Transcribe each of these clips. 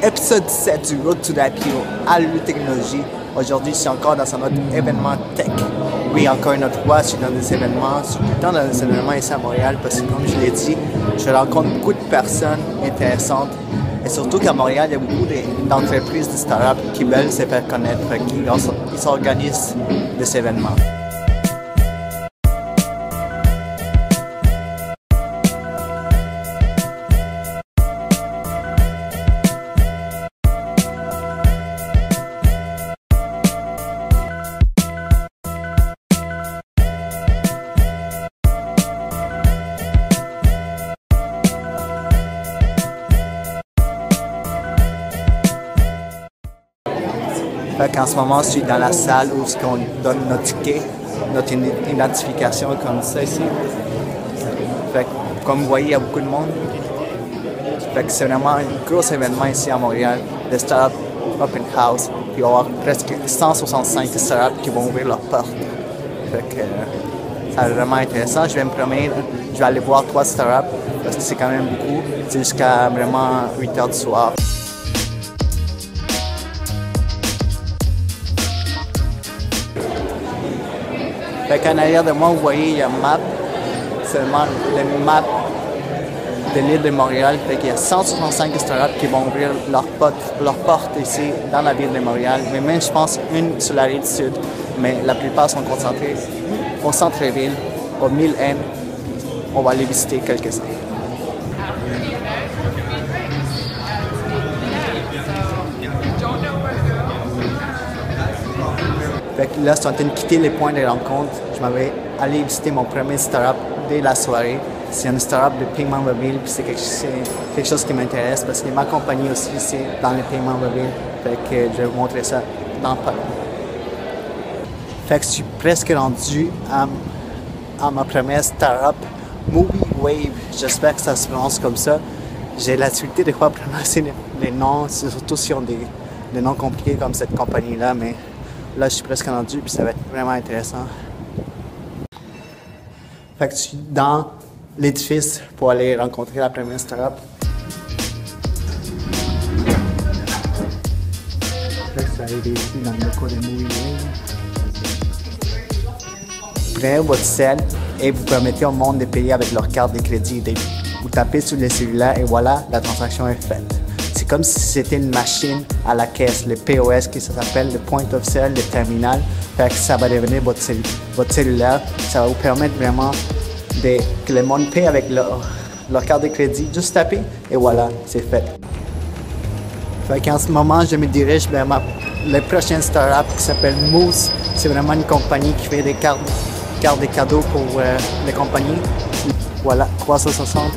Épisode 7 du Road to the IPO à l'UE Technologie. Aujourd'hui, je suis encore dans un autre événement tech. Oui, encore une autre fois, je suis dans des événements, je suis tout le temps dans des événements ici à Montréal parce que, comme je l'ai dit, je rencontre beaucoup de personnes intéressantes. Et surtout qu'à Montréal, il y a beaucoup d'entreprises, de startups qui veulent se faire connaître, qui s'organisent des événements. En ce moment, je suis dans la salle où on donne notre ticket, notre identification comme ça ici. Comme vous voyez, il y a beaucoup de monde. C'est vraiment un gros événement ici à Montréal, de Startup Open House. Puis il va y avoir presque 165 startups qui vont ouvrir leurs portes. Ça va être vraiment intéressant. Je vais me promener, je vais aller voir 3 startups parce que c'est quand même beaucoup. C'est jusqu'à vraiment 8 h du soir. En arrière de moi, vous voyez, il y a Map. C'est vraiment le map de l'île de Montréal. Il y a 165 startups qui vont ouvrir leurs portes ici, dans la ville de Montréal. Mais même, je pense, une sur la rive sud. Mais la plupart sont concentrées au centre-ville, au 1000N. On va aller visiter quelques-uns. Là, je suis en train de quitter les points de rencontre. Je m'avais allé visiter mon premier startup dès la soirée. C'est une startup de paiement mobile, puis c'est quelque chose qui m'intéresse parce que ma compagnie aussi, c'est dans le paiement mobile. Je vais vous montrer ça dans pas long. Je suis presque rendu à ma première startup, Movie Wave. J'espère que ça se prononce comme ça. J'ai la difficulté de pouvoir prononcer les noms, surtout si on a des noms compliqués comme cette compagnie-là, mais là, je suis presque rendu, puis ça va être vraiment intéressant. Je suis dans l'édifice pour aller rencontrer la première startup. Je suis arrivé ici dans le locaux de Movie Wave. Vous prenez votre cell et vous permettez au monde de payer avec leur carte de crédit. Vous tapez sur le cellulaire et voilà, la transaction est faite. C'est comme si c'était une machine à la caisse, le POS qui s'appelle le point of sale, le terminal. Ça va devenir votre cellulaire. Ça va vous permettre vraiment que le monde paye avec leur carte de crédit. Juste taper et voilà, c'est fait. En ce moment, je me dirige vers la prochaine startup qui s'appelle Moose. C'est vraiment une compagnie qui fait des cartes de cadeaux pour les compagnies. Voilà, 360.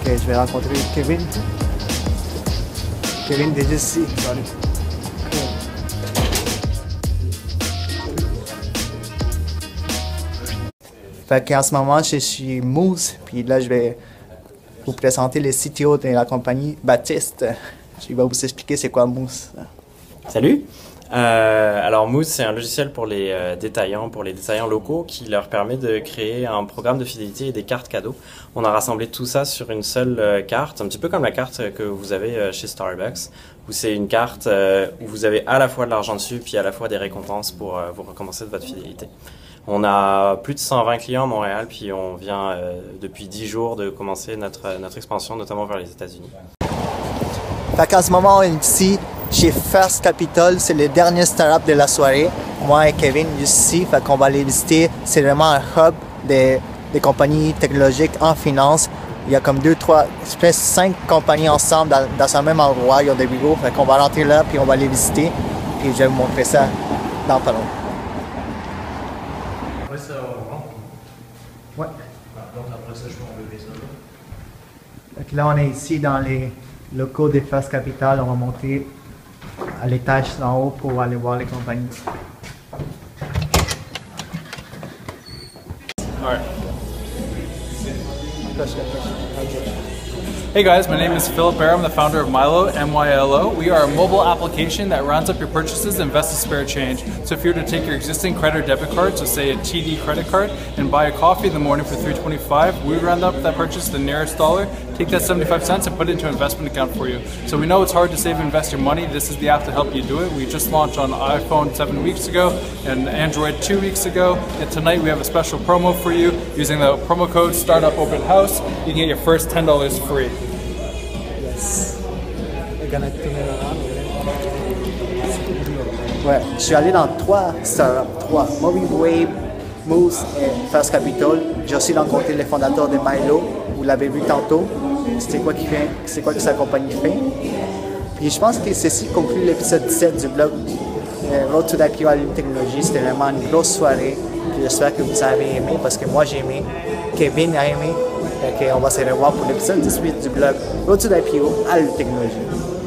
Je vais rencontrer Kevin. Kevin, déjà ici. En ce moment, je suis Moose, puis là, je vais vous présenter le CTO de la compagnie, Baptiste. Il va vous expliquer c'est quoi Moose. Salut! Alors Moose, c'est un logiciel pour les détaillants locaux qui leur permet de créer un programme de fidélité et des cartes cadeaux. On a rassemblé tout ça sur une seule carte, un petit peu comme la carte que vous avez chez Starbucks, où c'est une carte où vous avez à la fois de l'argent dessus puis à la fois des récompenses pour vous récompenser de votre fidélité. On a plus de 120 clients à Montréal, puis on vient depuis 10 jours de commencer notre expansion, notamment vers les États-Unis. En ce moment, on est ici chez First Capital, c'est le dernier startup de la soirée. Moi et Kevin ici, qu'on va aller visiter. C'est vraiment un hub des compagnies technologiques en finance. Il y a comme 2, 3, presque 5 compagnies ensemble dans un même endroit. Il y a des bureaux, qu'on va rentrer là puis on va les visiter. Et je vais vous montrer ça dans pas long. Après ça, on rentre. Ouais. Donc après ça, je peux enlever ça. Là, on est ici dans les locaux de First Capital. On va monter à l'étage en haut pour aller voir les compagnies. All right. Hey guys, my name is Philip Bear. I'm the founder of Mylo, M-Y-L-O. We are a mobile application that rounds up your purchases and invests spare change. So if you were to take your existing credit or debit card, so say a TD credit card, and buy a coffee in the morning for $3.25, we round up that purchase to the nearest dollar, take that 75 cents and put it into an investment account for you. So we know it's hard to save and invest your money. This is the app to help you do it. We just launched on iPhone 7 weeks ago and Android 2 weeks ago. And tonight we have a special promo for you. Using the promo code Startup Open House, you can get your first $10 free. Yes. Ouais, je suis allé dans 3 startups, 3. Moviewave, Moose et First Capital. J'ai aussi rencontré les fondateurs de Milo, vous l'avez vu tantôt. C'est quoi que sa compagnie fait. Puis je pense que ceci conclut l'épisode 17 du blog Road to l'IPO à l'Une Technologie. C'était vraiment une grosse soirée. Puis j'espère que vous avez aimé parce que moi j'ai aimé. Kevin a aimé. Et on va se revoir pour l'épisode 18 du blog Road to l'IPO à l'Une Technologie.